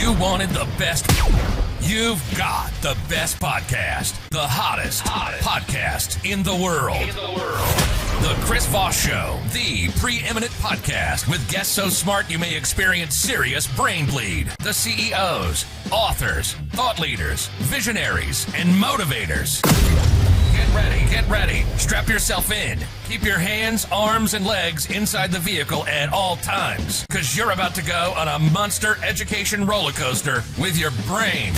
You wanted the best. You've got the best podcast. The hottest podcast in the world. The Chris Voss Show, the preeminent podcast with guests so smart you may experience serious brain bleed. The CEOs, authors, thought leaders, visionaries, and motivators. Get ready. Strap yourself in. Keep your hands, arms, and legs inside the vehicle at all times, because you're about to go on a monster education roller coaster with your brain.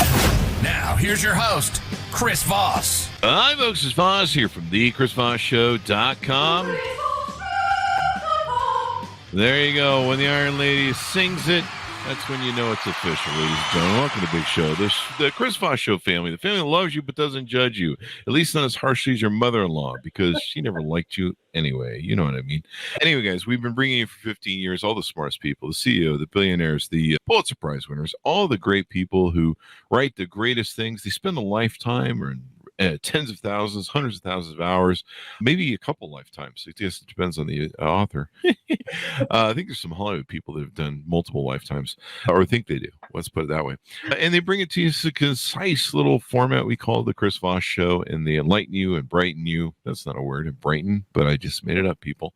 Now, here's your host, Chris Voss. Hi, folks. It's Voss here from thechrisvossshow.com. There you go. When the Iron Lady sings it, that's when you know it's official, ladies and gentlemen. Welcome to the big show. The Chris Voss Show family. The family that loves you but doesn't judge you. At least not as harshly as your mother-in-law, because she never liked you anyway. You know what I mean? Anyway, guys, we've been bringing you for 15 years all the smartest people, the CEO, the billionaires, the Pulitzer Prize winners, all the great people who write the greatest things. They spend a lifetime or tens of thousands, hundreds of thousands of hours, maybe a couple lifetimes. I guess it depends on the author. I think there's some Hollywood people that have done multiple lifetimes, or think they do. Let's put it that way. And they bring it to you as a concise little format we call the Chris Voss Show, and they enlighten you and brighten you. That's not a word, and brighten, but I just made it up, people.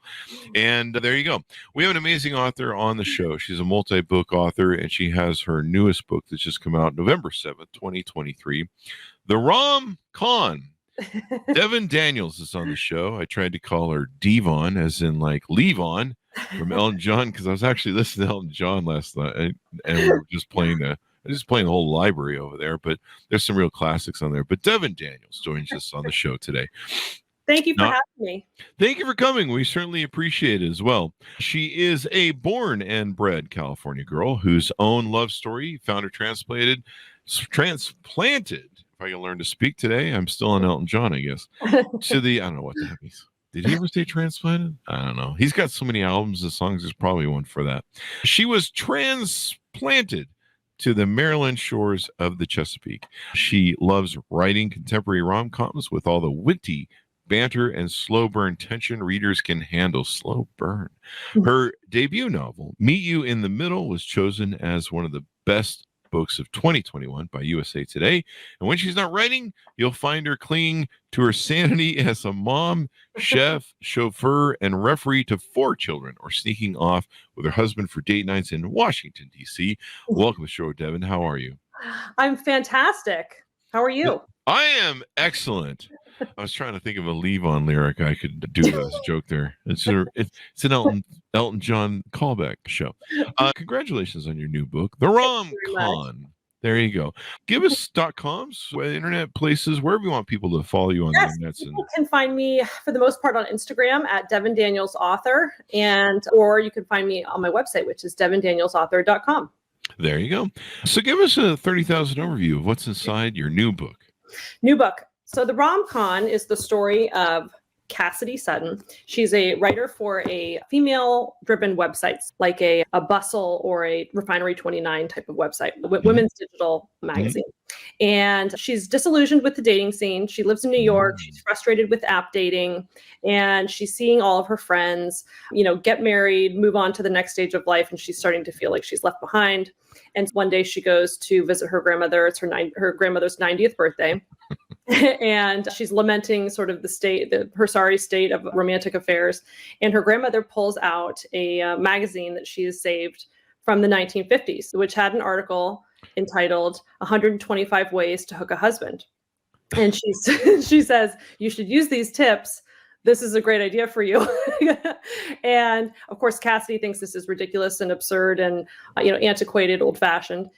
And there you go. We have an amazing author on the show. She's a multi-book author, and she has her newest book that's just come out November 7th, 2023. The Rom-Con. Devon Daniels is on the show. I tried to call her Devon, as in like Levon from Elton John, because I was actually listening to Elton John last night, and we were just playing the whole library over there. But there's some real classics on there. But Devon Daniels joins us on the show today. Thank you for having me. Thank you for coming. We certainly appreciate it as well. She is a born and bred California girl whose own love story found her transplanted. If I can learn to speak today, I'm still on Elton John, I guess. I don't know what that means. Did he ever say transplanted? I don't know. He's got so many albums and songs. There's probably one for that. She was transplanted to the Maryland shores of the Chesapeake. She loves writing contemporary rom-coms with all the witty banter and slow burn tension readers can handle. Slow burn. Her debut novel, Meet You in the Middle, was chosen as one of the best books of 2021 by USA Today. And when she's not writing, you'll find her clinging to her sanity as a mom, chef, chauffeur, and referee to 4 children, or sneaking off with her husband for date nights in Washington, D.C. Welcome to the show, Devon. How are you? I'm fantastic. How are you? I am excellent. I was trying to think of a Levon lyric I could do as a joke there. It's an Elton John callback show. Congratulations on your new book, The Rom-Con. There you go. Give us .coms, internet places, wherever you want people to follow you on the internet. People can find me for the most part on Instagram at Devon Daniels Author, or you can find me on my website, which is devondanielsauthor.com. There you go. So give us a 30,000 overview of what's inside your new book. So the Rom-Con is the story of Cassidy Sutton. She's a writer for a female-driven websites like a Bustle or a Refinery 29 type of website, women's digital magazine. And she's disillusioned with the dating scene. She lives in New York. She's frustrated with app dating, and she's seeing all of her friends, get married, move on to the next stage of life, and she's starting to feel like she's left behind. And one day she goes to visit her grandmother. It's her grandmother's 90th birthday. And she's lamenting sort of her sorry state of romantic affairs. And her grandmother pulls out a magazine that she has saved from the 1950s, which had an article entitled 125 Ways to Hook a Husband. And she says, you should use these tips. This is a great idea for you. And of course, Cassidy thinks this is ridiculous and absurd and, antiquated, old fashioned.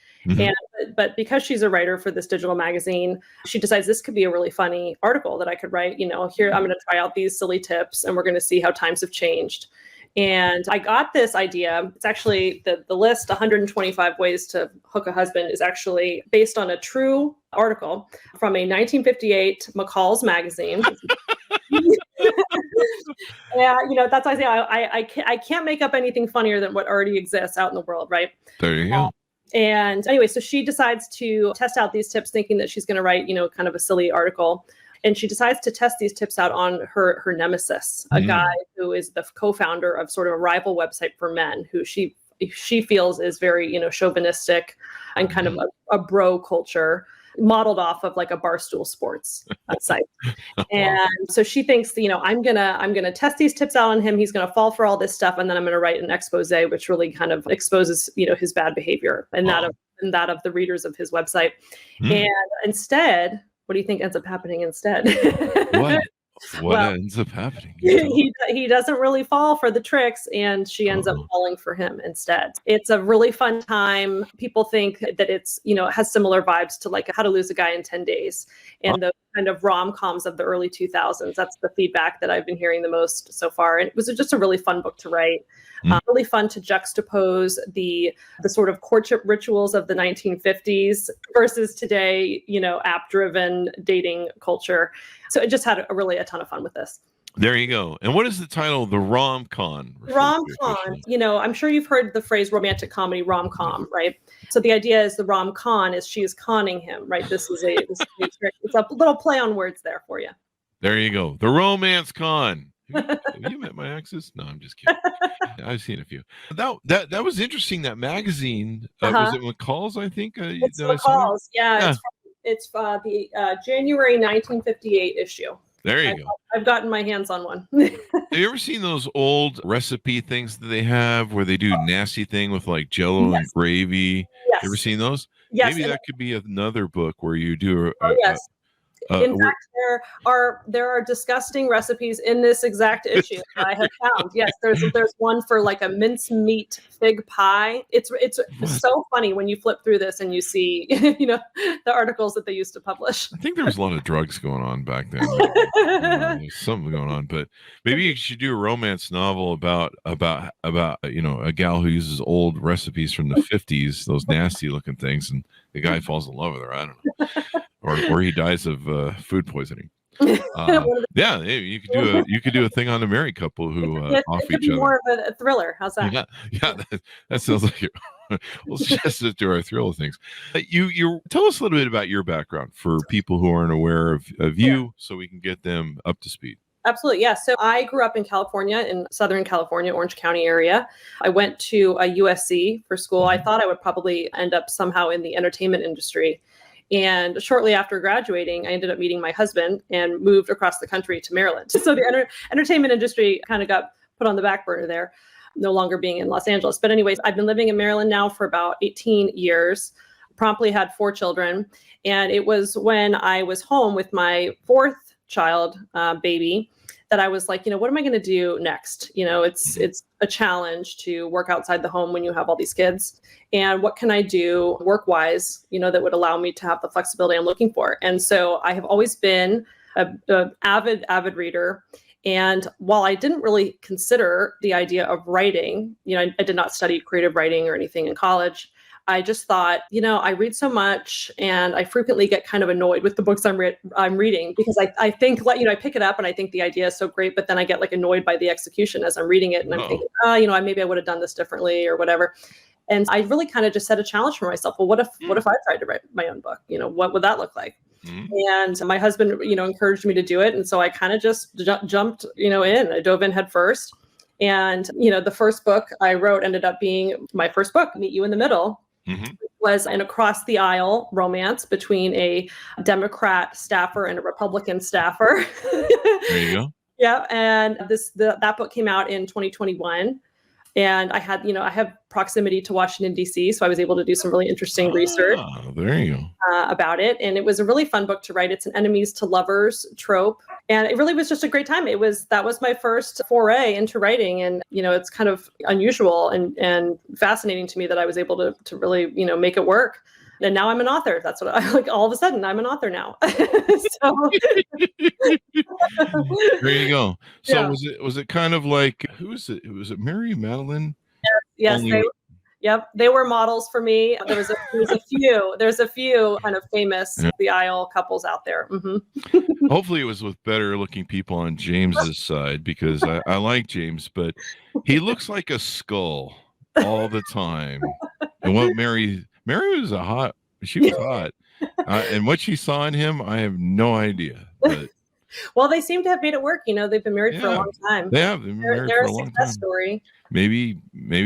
But because she's a writer for this digital magazine, she decides this could be a really funny article that I could write. Here, I'm going to try out these silly tips and we're going to see how times have changed. And I got this idea. It's actually the list, 125 ways to hook a husband, is actually based on a true article from a 1958 McCall's magazine. Yeah, that's why I say I can't make up anything funnier than what already exists out in the world, right? There you go. And anyway, so she decides to test out these tips, thinking that she's going to write, kind of a silly article. And she decides to test these tips out on her nemesis, a guy who is the co-founder of sort of a rival website for men, who she she feels is very, chauvinistic and kind of a bro culture modeled off of like a Barstool Sports site. And so she thinks, I'm gonna test these tips out on him. He's gonna fall for all this stuff, and then I'm gonna write an expose, which really kind of exposes, his bad behavior and that of the readers of his website. And instead, what do you think ends up happening instead? What ends up happening? He doesn't really fall for the tricks, and she ends up falling for him instead. It's a really fun time. People think that it's, it has similar vibes to like How to Lose a Guy in 10 Days and the kind of rom-coms of the early 2000s. That's the feedback that I've been hearing the most so far. And it was just a really fun book to write. Really fun to juxtapose the sort of courtship rituals of the 1950s versus today, app-driven dating culture. So I just had a ton of fun with this. There you go. And what is the title? The Rom-Con. Rom-con. I'm sure you've heard the phrase romantic comedy rom-com, right? So the idea is the rom-con is she is conning him, right? This is a trick. It's a little play on words there for you. There you go. The Romance Con. Have you met my exes? No, I'm just kidding. I've seen a few. That was interesting. That magazine was it McCall's? I think it's McCall's. Yeah. It's the January 1958 issue. There you go. I've gotten my hands on one. Have you ever seen those old recipe things that they have where they do nasty thing with like Jello and gravy? Yes. You ever seen those? Yes. Maybe that could be another book where you do. Yes. In fact, there are disgusting recipes in this exact issue that I have found. Yes, there's one for like a mincemeat fig pie. It's so funny when you flip through this and you see the articles that they used to publish. I think there was a lot of drugs going on back then. There's something going on, but maybe you should do a romance novel about a gal who uses old recipes from the 50s, those nasty looking things, and the guy falls in love with her. I don't know. Or he dies of food poisoning. Yeah, you could do a thing on a married couple who off each other. More of a thriller. How's that? Yeah, that sounds like it. We'll suggest it to our thriller things. You tell us a little bit about your background for people who aren't aware of you, so we can get them up to speed. Absolutely. Yeah. So I grew up in California, in Southern California, Orange County area. I went to a USC for school. I thought I would probably end up somehow in the entertainment industry. And shortly after graduating, I ended up meeting my husband and moved across the country to Maryland. So the entertainment industry kind of got put on the back burner there, no longer being in Los Angeles. But anyways, I've been living in Maryland now for about 18 years, promptly had 4 children. And it was when I was home with my 4th child, baby, that I was like, what am I going to do next? It's a challenge to work outside the home when you have all these kids. And what can I do work-wise, that would allow me to have the flexibility I'm looking for? And so I have always been an avid reader. And while I didn't really consider the idea of writing, I did not study creative writing or anything in college. I just thought, I read so much and I frequently get kind of annoyed with the books I'm reading because I think, I pick it up and I think the idea is so great, but then I get like annoyed by the execution as I'm reading it. And I'm thinking, maybe I would have done this differently or whatever. And I really kind of just set a challenge for myself. Well, what if I tried to write my own book? What would that look like? And my husband, encouraged me to do it. And so I kind of just jumped, in. I dove in head first. And, the first book I wrote ended up being my first book, Meet You in the Middle. Was an across the aisle romance between a Democrat staffer and a Republican staffer. There you go. Yeah. And that book came out in 2021. And I had, I have proximity to Washington, D.C., so I was able to do some really interesting research there you go. About it. And it was a really fun book to write. It's an enemies to lovers trope. And it really was just a great time. That was my first foray into writing. And, it's kind of unusual and fascinating to me that I was able to really, make it work. And now I'm an author. That's what I like. All of a sudden, I'm an author now. So there you go. So yeah. was it kind of like, who was it? Was it Mary Madeline? Yes. They were models for me. There's a few kind of famous the aisle couples out there. Mm-hmm. Hopefully, it was with better looking people on James's side because I like James, but he looks like a skull all the time. And what Mary was she was hot. And what she saw in him, I have no idea. But Well, they seem to have made it work. They've been married for a long time. They have. They've been married for a long time. Story. Maybe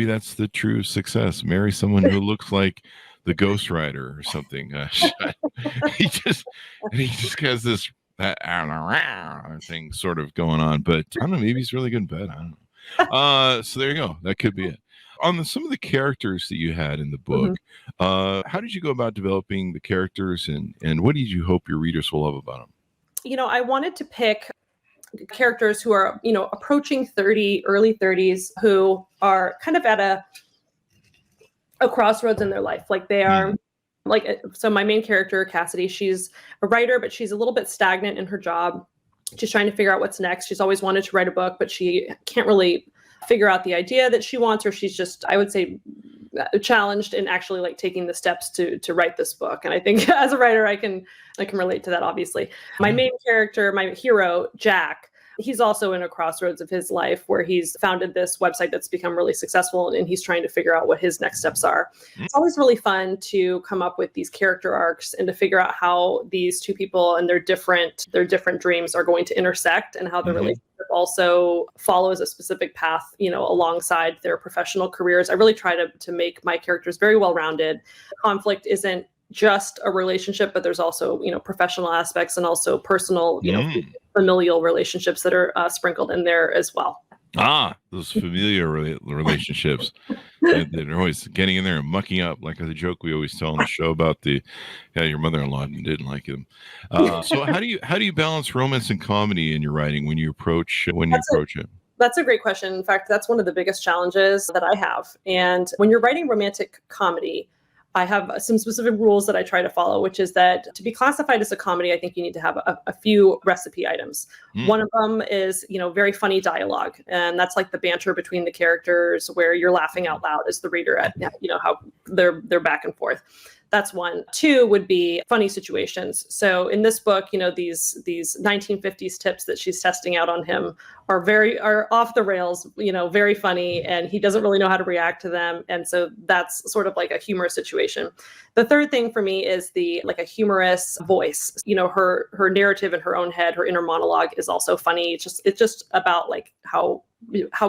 that's the true success. Marry someone who looks like the Ghost Rider or something. He just has this thing sort of going on. But I don't know. Maybe he's really good in bed. I don't know. So there you go. That could be it. On some of the characters that you had in the book, how did you go about developing the characters, and what did you hope your readers will love about them? I wanted to pick characters who are, approaching 30, early 30s, who are kind of at a crossroads in their life. Like they are so my main character, Cassidy, she's a writer, but she's a little bit stagnant in her job. She's trying to figure out what's next. She's always wanted to write a book, but she can't really figure out the idea that she wants, or she's just, I would say, challenged in actually like taking the steps to write this book. And I think as a writer, I can relate to that, obviously. My main character, my hero, Jack, he's also in a crossroads of his life where he's founded this website that's become really successful, and he's trying to figure out what his next steps are. It's always really fun to come up with these character arcs and to figure out how these two people and their different dreams are going to intersect, and how the relationship also follows a specific path, alongside their professional careers. I really try to make my characters very well-rounded. Conflict isn't just a relationship, but there's also, professional aspects and also personal, familial relationships that are sprinkled in there as well. Those familiar relationships that are always getting in there and mucking up, like the joke we always tell on the show about your mother-in-law didn't like him. So how do you balance romance and comedy in your writing when you approach it? That's a great question. In fact, that's one of the biggest challenges that I have. And when you're writing romantic comedy, I have some specific rules that I try to follow, which is that to be classified as a comedy, I think you need to have a few recipe items. One of them is, very funny dialogue. And that's like the banter between the characters where you're laughing out loud as the reader at, how they're back and forth. That's one. Two would be funny situations. So in this book, these 1950s tips that she's testing out on him are off the rails, very funny, and he doesn't really know how to react to them. And so that's sort of like a humorous situation. The third thing for me is a humorous voice. Her narrative in her own head, her inner monologue is also funny. It's just about like how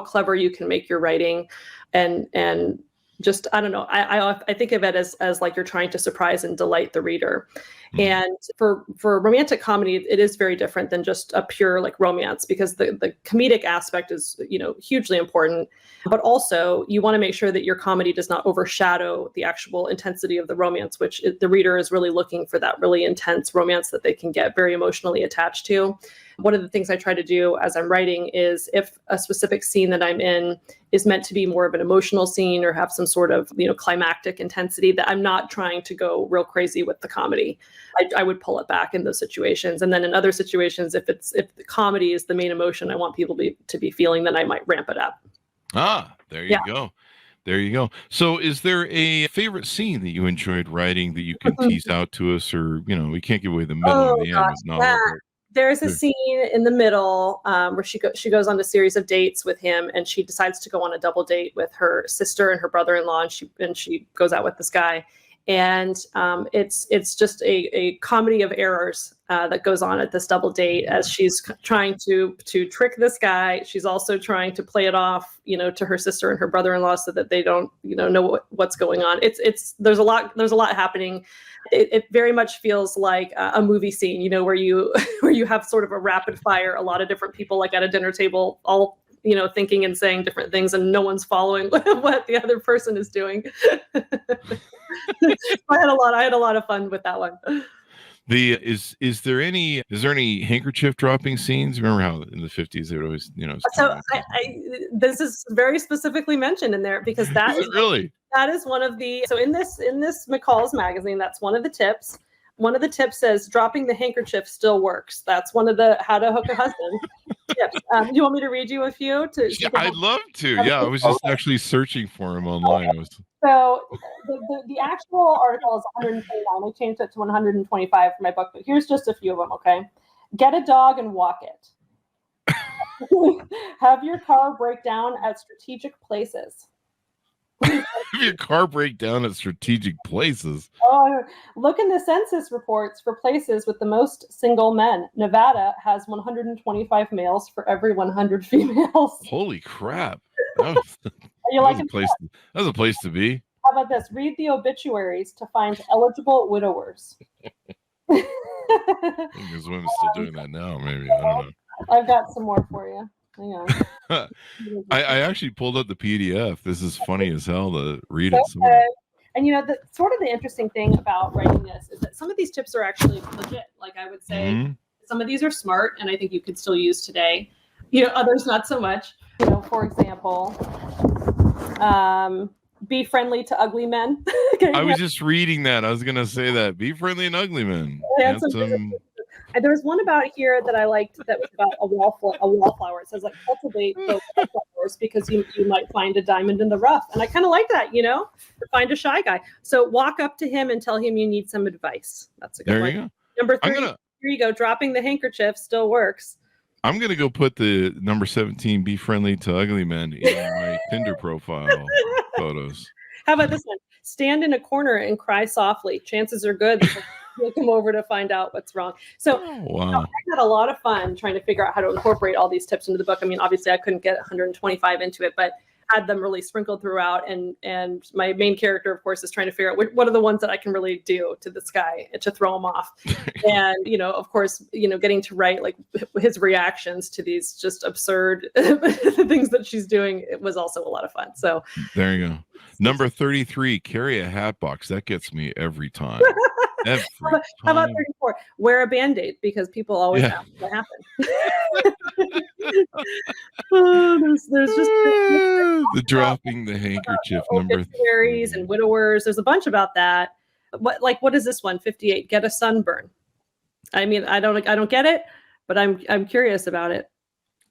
clever you can make your writing, and just, I don't know. I think of it as like you're trying to surprise and delight the reader. And for romantic comedy, it is very different than just a pure like romance, because the comedic aspect is, hugely important. But also you want to make sure that your comedy does not overshadow the actual intensity of the romance, which the reader is really looking for, that really intense romance that they can get very emotionally attached to. One of the things I try to do as I'm writing is, if a specific scene that I'm in is meant to be more of an emotional scene or have some sort of, climactic intensity, that I'm not trying to go real crazy with the comedy. I would pull it back in those situations. And then in other situations, if the comedy is the main emotion I want people to be feeling, then I might ramp it up. There you go. There you go. So is there a favorite scene that you enjoyed writing that you can tease out to us, or, we can't give away the middle and the end with novel. There's a scene in the middle where she goes on a series of dates with him, and she decides to go on a double date with her sister and her brother-in-law, and she goes out with this guy. And it's just a comedy of errors that goes on at this double date, as she's trying to trick this guy. She's also trying to play it off, to her sister and her brother-in-law, so that they don't, know what's going on. There's a lot happening. It very much feels like a movie scene, where you have sort of a rapid fire, a lot of different people like at a dinner table, all thinking and saying different things, and no one's following what the other person is doing. I had a lot of fun with that one. Is there any handkerchief dropping scenes? Remember how in the 50s they would always, So this is very specifically mentioned in there, because that is really, that is one of the, so in this McCall's magazine, that's one of the tips. One of the tips says dropping the handkerchief still works. That's one of the how to hook a husband tips. Do you want me to read you a few? I'd love to. Yeah, I was just actually searching for him online. Okay. So the actual article is 129. I changed it to 125 for my book, but here's just a few of them, okay? Get a dog and walk it. Have your car break down at strategic places. If your car break down at strategic places. Oh, look in the census reports for places with the most single men. Nevada has 125 males for every 100 females. Holy crap. That was a place to be. How about this? Read the obituaries to find eligible widowers. I think there's women still doing that now, maybe. I don't know. I've got some more for you. Hang on. I actually pulled up the PDF. This is funny as hell to read it. Okay. And the sort of the interesting thing about writing this is that some of these tips are actually legit. Like I would say, some of these are smart, and I think you could still use today. Others not so much. For example, be friendly to ugly men. Okay, I was just reading that. I was gonna say that. Be friendly and ugly men. And there was one about here that I liked that was about a wallflower. It says like cultivate those wallflowers because you might find a diamond in the rough. And I kind of like that, find a shy guy. So walk up to him and tell him you need some advice. That's a good one. There you go. Number 3, here you go. Dropping the handkerchief still works. I'm going to go put the number 17, be friendly to ugly men, in my Tinder profile photos. How about this one? Stand in a corner and cry softly. Chances are good he'll come over to find out what's wrong. So I had a lot of fun trying to figure out how to incorporate all these tips into the book. I mean, obviously I couldn't get 125 into it, but had them really sprinkled throughout. And my main character, of course, is trying to figure out what are the ones that I can really do to this guy to throw him off. And, of course, getting to write like his reactions to these just absurd things that she's doing, it was also a lot of fun. So there you go. Number 33, carry a hat box. That gets me every time. How about 34? Wear a Band-Aid because people always ask what happened. There's just the dropping the handkerchief number obituaries and widowers. There's a bunch about that. What is this one? 58. Get a sunburn. I mean, I don't get it, but I'm curious about it.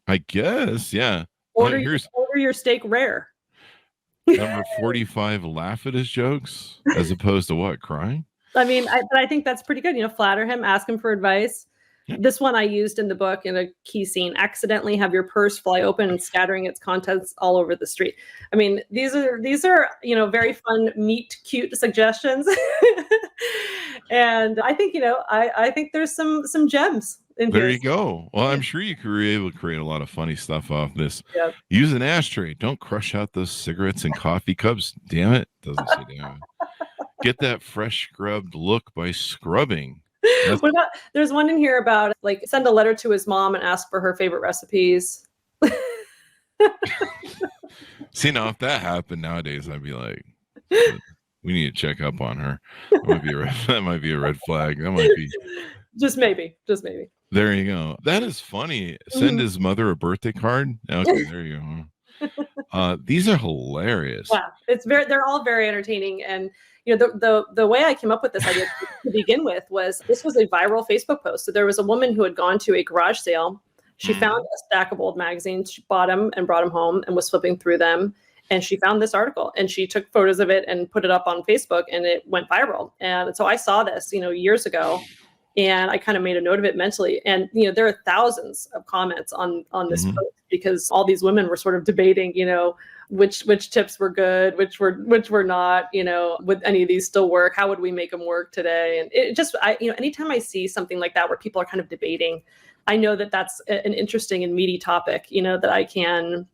I guess, yeah. Order your steak rare. Number 45. Laugh at his jokes as opposed to what? Crying. I mean, I think that's pretty good. Flatter him, ask him for advice. Yeah. This one I used in the book in a key scene. Accidentally have your purse fly open and scattering its contents all over the street. I mean, these are very fun, meet cute suggestions. And I think I think there's some gems in here. There you go. Well, I'm sure you could be able to create a lot of funny stuff off this. Yep. Use an ashtray. Don't crush out those cigarettes and coffee cups. Damn it. Doesn't say damn it. Get that fresh scrubbed look by scrubbing. There's one in here about send a letter to his mom and ask for her favorite recipes. See, now if that happened nowadays, I'd be like, we need to check up on her. That might be a red flag. That might be just maybe. There you go. That is funny. Send his mother a birthday card. Okay, there you go. These are hilarious. Yeah, they're all very entertaining. And the way I came up with this idea to begin with was this was a viral Facebook post. So there was a woman who had gone to a garage sale. She found a stack of old magazines. She bought them and brought them home and was flipping through them. And she found this article and she took photos of it and put it up on Facebook and it went viral. And so I saw this, years ago. And I kind of made a note of it mentally. And, there are thousands of comments on this post because all these women were sort of debating, which tips were good, which were not, would any of these still work? How would we make them work today? And it just, anytime I see something like that where people are kind of debating, I know that that's an interesting and meaty topic, that I can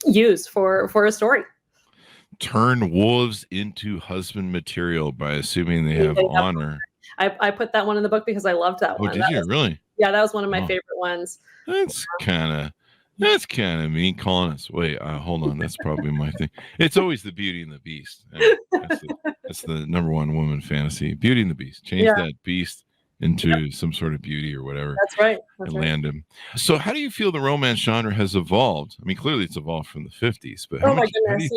use for a story. Turn wolves into husband material by assuming they have honor. I put that one in the book because I loved that one. Oh, did you really? Yeah, that was one of my favorite ones. That's kind of mean calling us. Wait, hold on. That's probably my thing. It's always the Beauty and the Beast. That's the number one woman fantasy. Beauty and the Beast. Change that beast into some sort of beauty or whatever. That's right. Land him. So how do you feel the romance genre has evolved? I mean, clearly it's evolved from the 50s, but oh my goodness,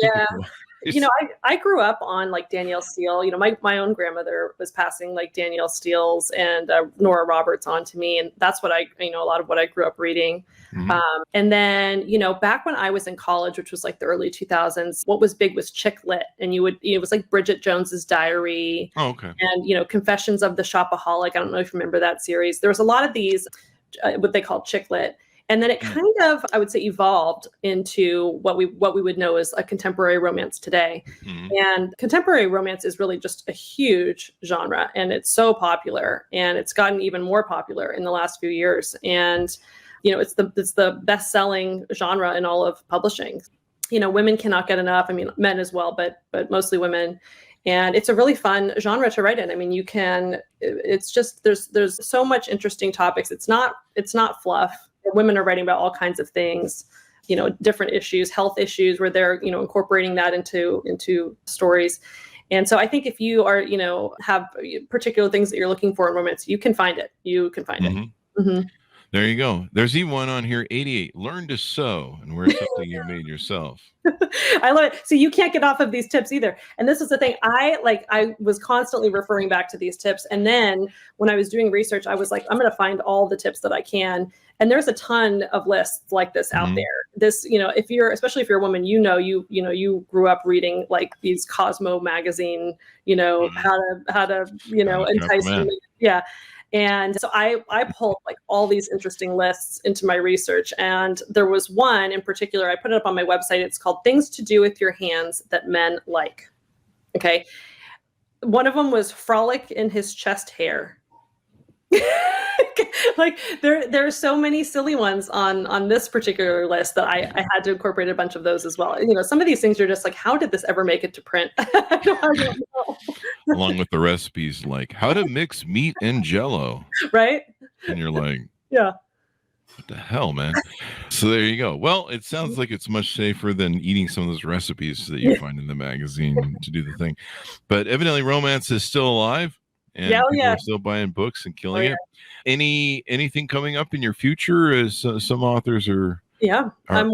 I grew up on Danielle Steele. My own grandmother was passing Danielle Steele's and Nora Roberts on to me, and that's what a lot of what I grew up reading. And then back when I was in college, which was the early 2000s, what was big was chick lit, and it was Bridget Jones's Diary. Oh, okay. And Confessions of the Shopaholic. I don't know if you remember that series. There was a lot of these, what they call chick lit. And then it kind of, I would say, evolved into what we would know as a contemporary romance today. And contemporary romance is really just a huge genre, and it's so popular, and it's gotten even more popular in the last few years. And it's the best-selling genre in all of publishing. Women cannot get enough. I mean, men as well, but mostly women. And it's a really fun genre to write in. I mean, it's just, there's so much interesting topics. It's not fluff. Women are writing about all kinds of things, different issues, health issues, where they're, incorporating that into stories. And so I think if you are, have particular things that you're looking for in romance, you can find it. You can find it. Mm-hmm. There you go. There's even one on here, 88. Learn to sew and wear something you made yourself. I love it. So you can't get off of these tips either. And this is the thing. I was constantly referring back to these tips. And then when I was doing research, I was like, I'm going to find all the tips that I can. And there's a ton of lists like this out there. This, especially if you're a woman, you grew up reading like these Cosmo magazine, how to entice women. Yeah. And so I pulled like all these interesting lists into my research. And there was one in particular, I put it up on my website. It's called Things to Do with Your Hands That Men Like. Okay. One of them was frolic in his chest hair. Like there are so many silly ones on this particular list that I had to incorporate a bunch of those as well. Some of these things are just like, how did this ever make it to print? I don't know. Along with the recipes, like how to mix meat and Jell-O. Right. And you're like, yeah. What the hell, man? So there you go. Well, it sounds like it's much safer than eating some of those recipes that you find in the magazine to do the thing. But evidently romance is still alive. And people are still buying books and killing it. Anything coming up in your future as some authors are? Yeah. Go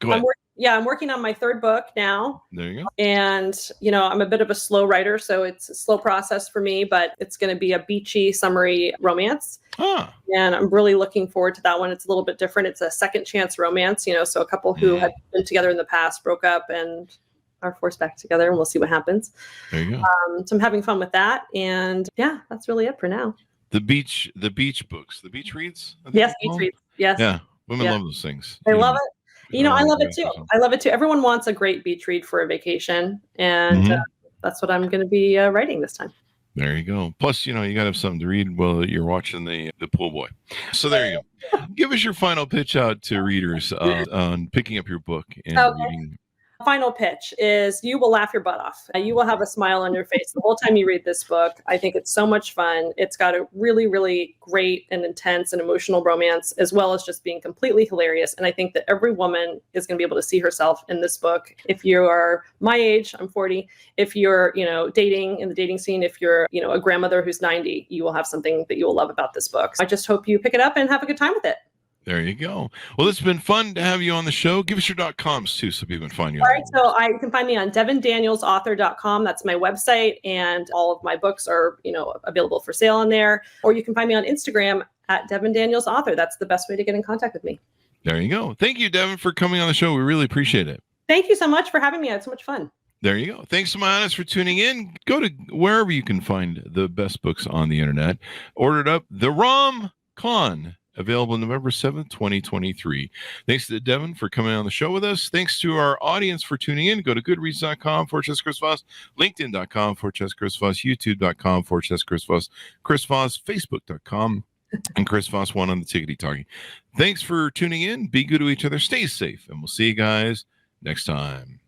ahead. I'm working on my third book now. There you go. And, I'm a bit of a slow writer, so it's a slow process for me, but it's going to be a beachy, summery romance. And I'm really looking forward to that one. It's a little bit different. It's a second chance romance, so a couple who had been together in the past broke up and are forced back together, and we'll see what happens. There you go. So I'm having fun with that. And that's really it for now. The beach books, the beach reads. Yes, beach reads. Yes. Yeah. Women love those things. They love it. I love it too. I love it too. Everyone wants a great beach read for a vacation. And that's what I'm going to be writing this time. There you go. Plus, you got to have something to read while you're watching the pool boy. So there you go. Give us your final pitch out to readers on picking up your book and reading. Final pitch is you will laugh your butt off. You will have a smile on your face the whole time you read this book. I think it's so much fun. It's got a really, really great and intense and emotional romance, as well as just being completely hilarious. And I think that every woman is going to be able to see herself in this book. If you are my age, I'm 40. If you're, dating in the dating scene, if you're, a grandmother who's 90, you will have something that you will love about this book. So I just hope you pick it up and have a good time with it. There you go. Well, it's been fun to have you on the show. Give us your .coms too, so people can find you. All right. So you can find me on devondanielsauthor.com. That's my website, and all of my books are, available for sale on there. Or you can find me on Instagram at devondanielsauthor. That's the best way to get in contact with me. There you go. Thank you, Devon, for coming on the show. We really appreciate it. Thank you so much for having me. I had so much fun. There you go. Thanks to my audience for tuning in. Go to wherever you can find the best books on the internet. Ordered up The Rom Con. Available November 7th, 2023. Thanks to Devon for coming on the show with us. Thanks to our audience for tuning in. Go to goodreads.com/Chris Voss, linkedin.com/Chris Voss, youtube.com/Chris Voss, Chris Voss, facebook.com, and Chris Voss 1 on the tickety-talkie. Thanks for tuning in. Be good to each other. Stay safe, and we'll see you guys next time.